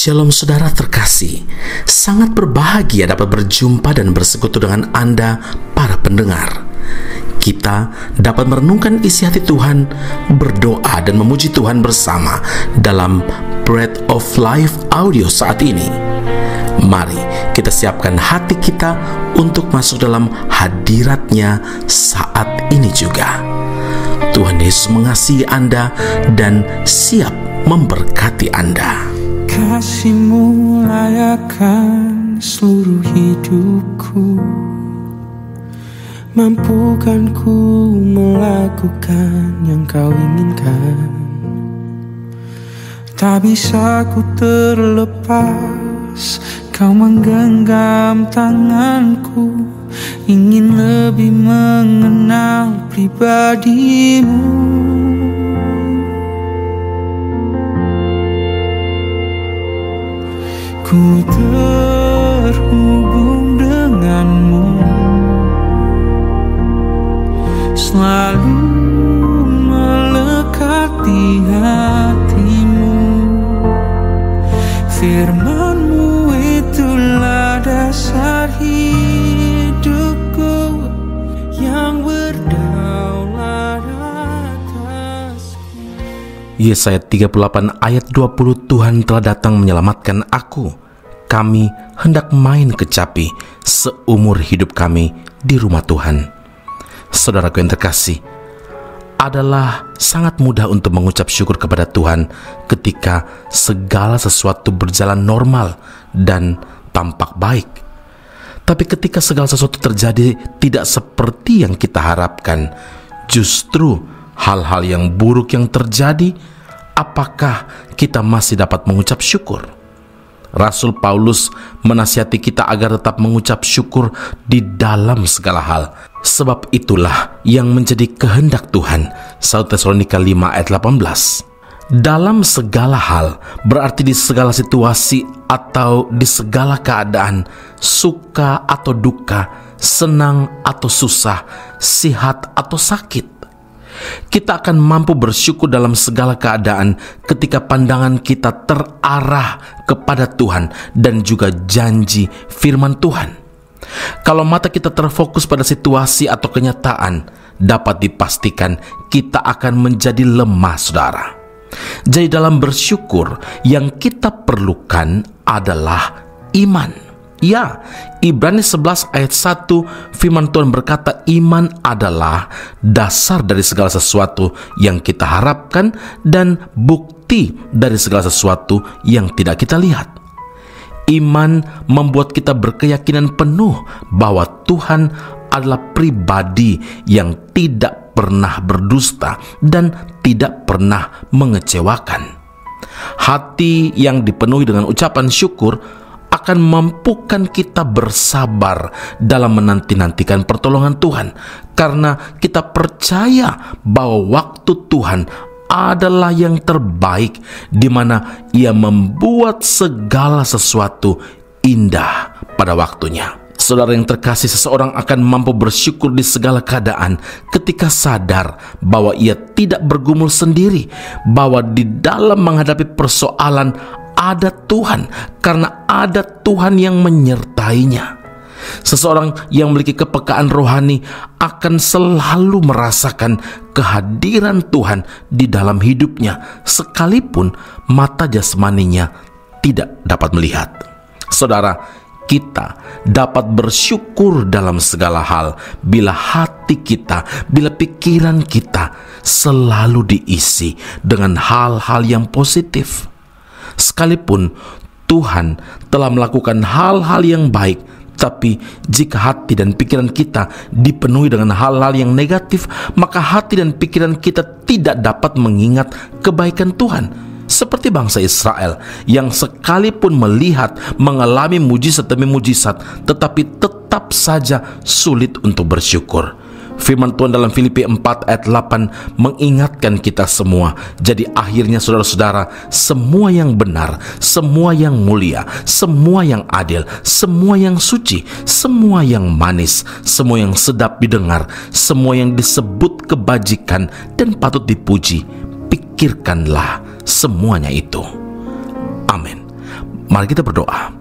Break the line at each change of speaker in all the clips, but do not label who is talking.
Shalom saudara terkasih, sangat berbahagia dapat berjumpa dan bersekutu dengan Anda para pendengar. Kita dapat merenungkan isi hati Tuhan, berdoa dan memuji Tuhan bersama dalam Bread of Life audio saat ini. Mari kita siapkan hati kita untuk masuk dalam hadirat-Nya saat ini juga. Tuhan Yesus mengasihi Anda dan siap memberkati Anda.
Kasih-Mu layakkan seluruh hidupku, mampukan ku melakukan yang Kau inginkan. Tak bisa ku terlepas, Kau menggenggam tanganku, ingin lebih mengenal pribadi-Mu. Ku terhubung denganmu, selalu melekat di hatimu. Firman-Mu itulah dasar hidupku yang berdaulat atasku.
Yesaya 38 ayat 20, Tuhan telah datang menyelamatkan aku. Kami hendak main kecapi seumur hidup kami di rumah Tuhan. Saudaraku yang terkasih, adalah sangat mudah untuk mengucap syukur kepada Tuhan ketika segala sesuatu berjalan normal dan tampak baik. Tapi ketika segala sesuatu terjadi tidak seperti yang kita harapkan, justru hal-hal yang buruk yang terjadi, apakah kita masih dapat mengucap syukur? Rasul Paulus menasihati kita agar tetap mengucap syukur di dalam segala hal. Sebab itulah yang menjadi kehendak Tuhan. 1 Tesalonika 5 ayat 18. Dalam segala hal berarti di segala situasi atau di segala keadaan, suka atau duka, senang atau susah, sihat atau sakit. Kita akan mampu bersyukur dalam segala keadaan ketika pandangan kita terarah kepada Tuhan dan juga janji firman Tuhan. Kalau mata kita terfokus pada situasi atau kenyataan, dapat dipastikan kita akan menjadi lemah, saudara. Jadi dalam bersyukur yang kita perlukan adalah iman. Ya, Ibrani 11 ayat 1 firman Tuhan berkata, iman adalah dasar dari segala sesuatu yang kita harapkan dan bukti dari segala sesuatu yang tidak kita lihat. Iman membuat kita berkeyakinan penuh bahwa Tuhan adalah pribadi yang tidak pernah berdusta dan tidak pernah mengecewakan. Hati yang dipenuhi dengan ucapan syukur akan mampukan kita bersabar dalam menanti-nantikan pertolongan Tuhan, karena kita percaya bahwa waktu Tuhan adalah yang terbaik, di mana Ia membuat segala sesuatu indah pada waktunya. Saudara yang terkasih, seseorang akan mampu bersyukur di segala keadaan ketika sadar bahwa ia tidak bergumul sendiri, bahwa di dalam menghadapi persoalan ada Tuhan, karena ada Tuhan yang menyertainya. Seseorang yang memiliki kepekaan rohani akan selalu merasakan kehadiran Tuhan di dalam hidupnya, sekalipun mata jasmaninya tidak dapat melihat. Saudara, kita dapat bersyukur dalam segala hal bila hati kita, bila pikiran kita selalu diisi dengan hal-hal yang positif. Sekalipun Tuhan telah melakukan hal-hal yang baik, tapi jika hati dan pikiran kita dipenuhi dengan hal-hal yang negatif, maka hati dan pikiran kita tidak dapat mengingat kebaikan Tuhan. Seperti bangsa Israel yang sekalipun melihat mengalami mujizat demi mujizat, tetapi tetap saja sulit untuk bersyukur. Firman Tuhan dalam Filipi 4 ayat 8 mengingatkan kita semua. Jadi akhirnya saudara-saudara, semua yang benar, semua yang mulia, semua yang adil, semua yang suci, semua yang manis, semua yang sedap didengar, semua yang disebut kebajikan dan patut dipuji, pikirkanlah semuanya itu. Amin. Mari kita berdoa.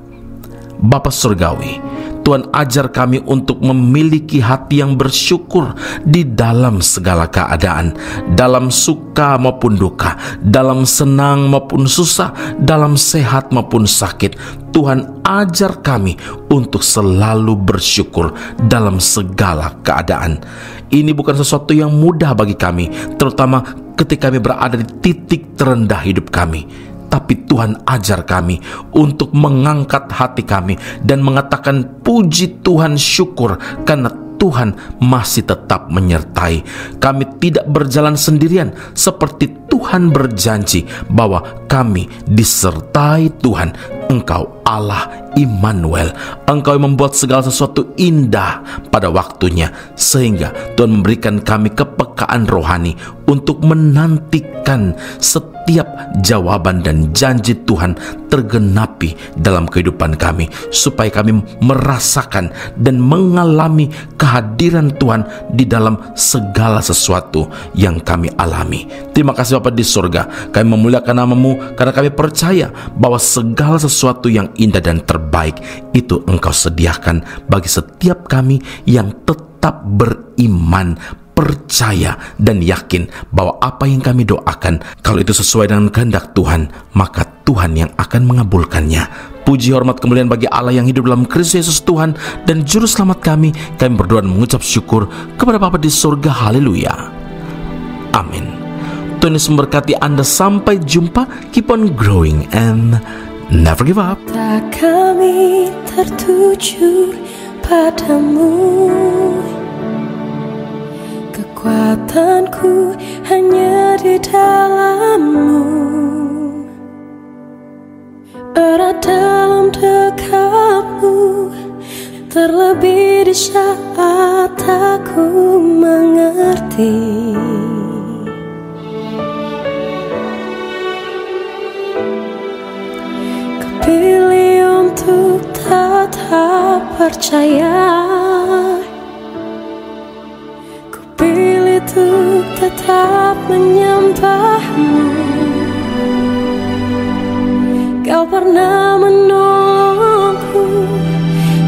Bapa Surgawi, Tuhan ajar kami untuk memiliki hati yang bersyukur di dalam segala keadaan, dalam suka maupun duka, dalam senang maupun susah, dalam sehat maupun sakit. Tuhan ajar kami untuk selalu bersyukur dalam segala keadaan. Ini bukan sesuatu yang mudah bagi kami, terutama ketika kami berada di titik terendah hidup kami. Tapi Tuhan ajar kami untuk mengangkat hati kami dan mengatakan puji Tuhan, syukur karena Tuhan masih tetap menyertai. Kami tidak berjalan sendirian, seperti Tuhan berjanji bahwa kami disertai Tuhan. Engkau Allah Immanuel, Engkau yang membuat segala sesuatu indah pada waktunya, sehingga Tuhan memberikan kami kepekaan rohani untuk menantikan setiap jawaban dan janji Tuhan tergenapi dalam kehidupan kami, supaya kami merasakan dan mengalami kehadiran Tuhan di dalam segala sesuatu yang kami alami. Terima kasih Bapa di surga, kami memuliakan nama-Mu karena kami percaya bahwa segala sesuatu yang indah dan terbaik itu Engkau sediakan bagi setiap kami yang tetap beriman, percaya dan yakin bahwa apa yang kami doakan, kalau itu sesuai dengan kehendak Tuhan, maka Tuhan yang akan mengabulkannya. Puji, hormat, kemuliaan bagi Allah yang hidup dalam Kristus Yesus Tuhan dan Juru Selamat kami. Kami berdoa dan mengucap syukur kepada Bapa di surga. Haleluya. Amin. Tuhan Yesus memberkati Anda. Sampai jumpa. Keep on growing and never give up.
Tak kami tertuju padamu, kekuatanku hanya di dalam-Mu. Erat dalam dekap-Mu, terlebih di saat aku mengerti. Pilih untuk tetap percaya, ku pilih untuk tetap menyembah-Mu. Kau pernah menolongku,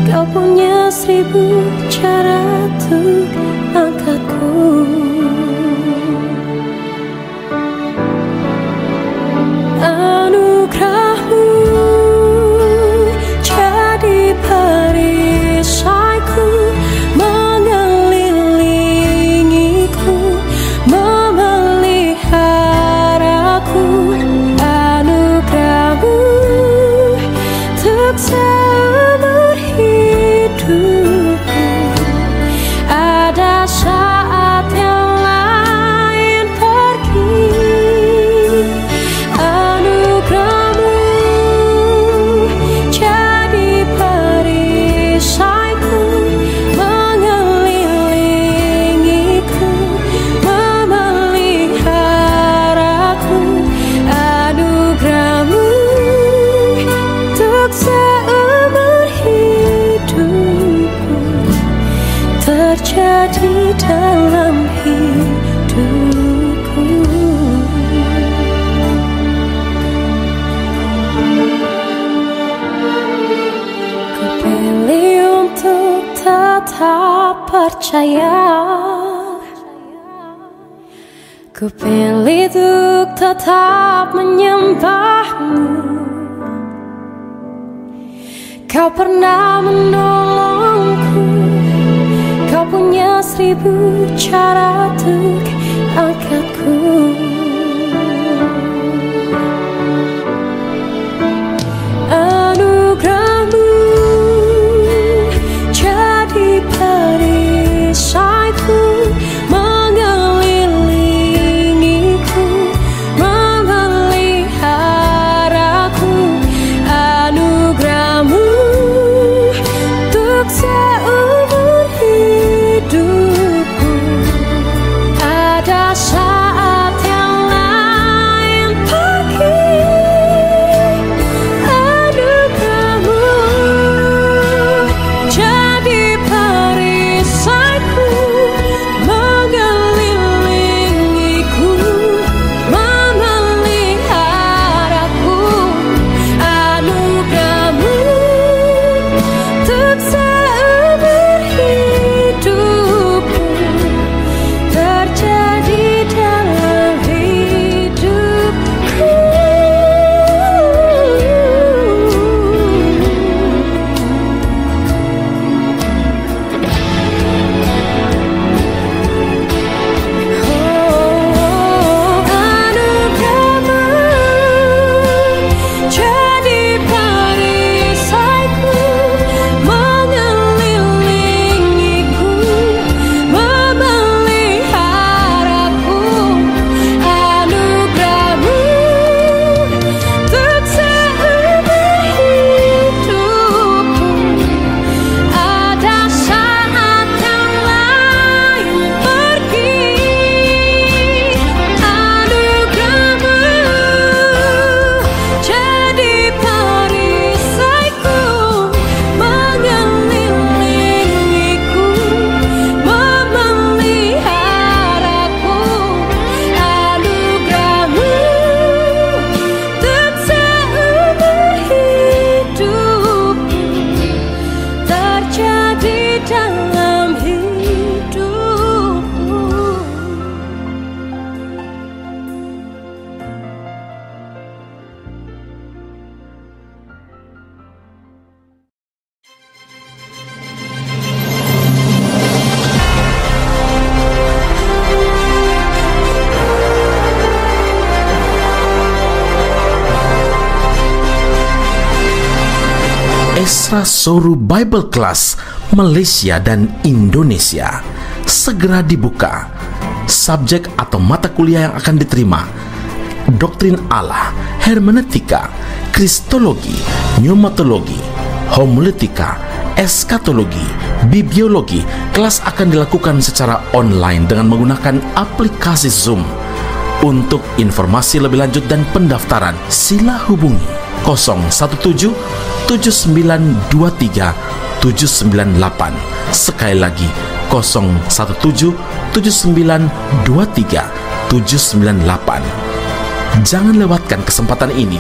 Kau punya 1000 cara untuk angkatku. Anugerah-Mu jadi perisaiku, mengelilingiku, memeliharaku. Anugerah-Mu untuk seumur hidupku. Ada saat yang lain pergi, anugerah-Mu jadi perisaiku, mengelilingiku, memeliharaku. Anugerah-Mu untuk seumur hidupku, terjadi dalam hidupku. Ku pilih untuk tetap percaya, ku pilih untuk tetap menyembah-Mu. Kau pernah menolongku, Kau punya 1000 cara untuk angkatku. Anugerah-Mu jadi perisaiku, mengelilingiku, memeliharaku. Anugerah-Mu untuk seumur hidupku. Ada saat yang
Esra Soru Bible Class Malaysia dan Indonesia segera dibuka. Subjek atau mata kuliah yang akan diterima: Doktrin Allah, Hermeneutika, Kristologi, Pneumatologi, Homiletika, Eskatologi, Bibliologi. Kelas akan dilakukan secara online dengan menggunakan aplikasi Zoom. Untuk informasi lebih lanjut dan pendaftaran, sila hubungi 017 7923 798. Sekali lagi 017 7923 798. Jangan lewatkan kesempatan ini.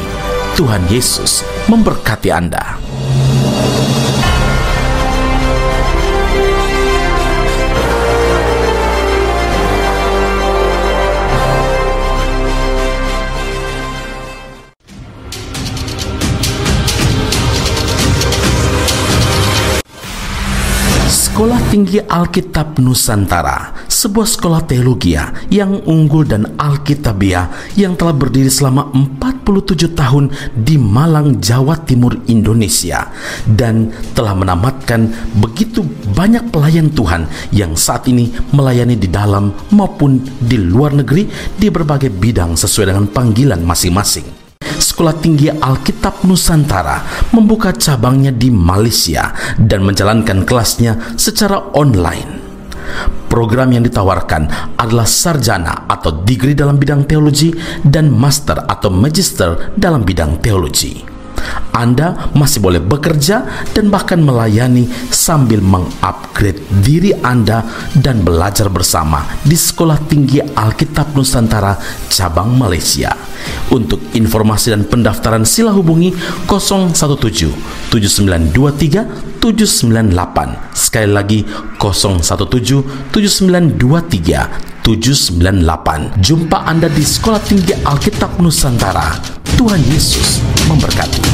Tuhan Yesus memberkati Anda. Sekolah Tinggi Alkitab Nusantara, sebuah sekolah teologi yang unggul dan alkitabiah yang telah berdiri selama 47 tahun di Malang, Jawa Timur, Indonesia, dan telah menamatkan begitu banyak pelayan Tuhan yang saat ini melayani di dalam maupun di luar negeri di berbagai bidang sesuai dengan panggilan masing-masing. Sekolah Tinggi Alkitab Nusantara membuka cabangnya di Malaysia dan menjalankan kelasnya secara online. Program yang ditawarkan adalah sarjana atau degree dalam bidang teologi dan master atau magister dalam bidang teologi. Anda masih boleh bekerja dan bahkan melayani sambil mengupgrade diri Anda dan belajar bersama di Sekolah Tinggi Alkitab Nusantara cabang Malaysia. Untuk informasi dan pendaftaran sila hubungi 017 7923 798. Sekali lagi 017 7923 798. Jumpa Anda di Sekolah Tinggi Alkitab Nusantara. Tuhan Yesus memberkati.